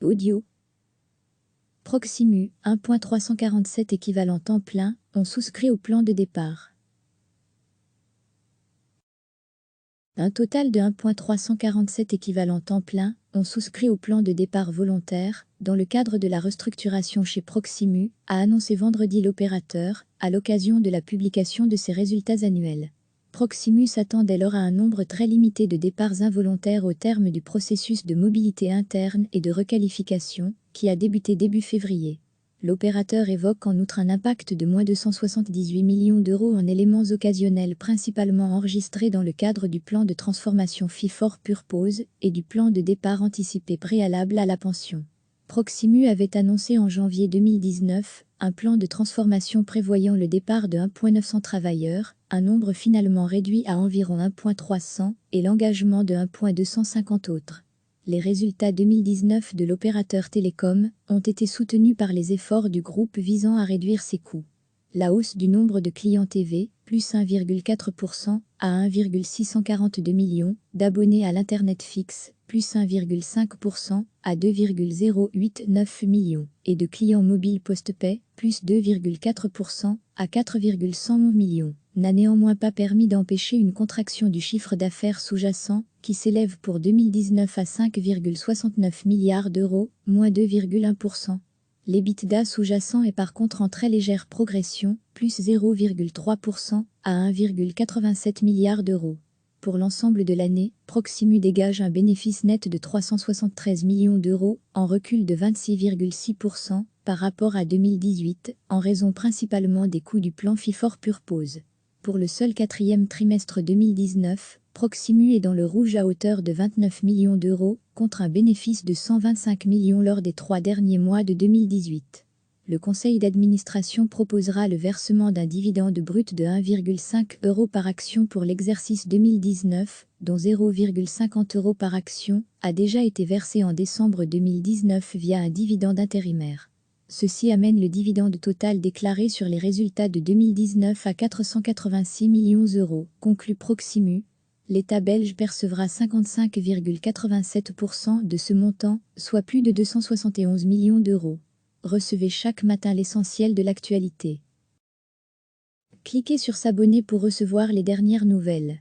Audio. Proximus, 1.347 équivalent temps plein, ont souscrit au plan de départ. Un total de 1.347 équivalent temps plein ont souscrit au plan de départ volontaire, dans le cadre de la restructuration chez Proximus, a annoncé vendredi l'opérateur, à l'occasion de la publication de ses résultats annuels. Proximus s'attend dès lors à un nombre très limité de départs involontaires au terme du processus de mobilité interne et de requalification, qui a débuté début février. L'opérateur évoque en outre un impact de moins de 178 millions d'euros en éléments occasionnels principalement enregistrés dans le cadre du plan de transformation Fee-for-Purpose et du plan de départ anticipé préalable à la pension. Proximus avait annoncé en janvier 2019 un plan de transformation prévoyant le départ de 1.900 travailleurs, un nombre finalement réduit à environ 1.300 et l'engagement de 1.250 autres. Les résultats 2019 de l'opérateur télécom ont été soutenus par les efforts du groupe visant à réduire ses coûts. La hausse du nombre de clients TV, plus 1,4% à 1,642 millions, d'abonnés à l'Internet fixe, plus 1,5% à 2,089 millions, et de clients mobiles post-pay, plus 2,4% à 4,111 millions, n'a néanmoins pas permis d'empêcher une contraction du chiffre d'affaires sous-jacent, qui s'élève pour 2019 à 5,69 milliards d'euros, moins 2,1%. L'EBITDA sous-jacent est par contre en très légère progression, plus 0,3% à 1,87 milliard d'euros. Pour l'ensemble de l'année, Proximus dégage un bénéfice net de 373 millions d'euros, en recul de 26,6% par rapport à 2018, en raison principalement des coûts du plan Fee-for-Purpose. Pour le seul quatrième trimestre 2019, Proximus est dans le rouge à hauteur de 29 millions d'euros, contre un bénéfice de 125 millions lors des 3 derniers mois de 2018. Le conseil d'administration proposera le versement d'un dividende brut de 1,5 € par action pour l'exercice 2019, dont 0,50 € par action a déjà été versé en décembre 2019 via un dividende intérimaire. Ceci amène le dividende total déclaré sur les résultats de 2019 à 486 millions d'euros, conclut Proximus. L'État belge percevra 55,87% de ce montant, soit plus de 271 millions d'euros. Recevez chaque matin l'essentiel de l'actualité. Cliquez sur s'abonner pour recevoir les dernières nouvelles.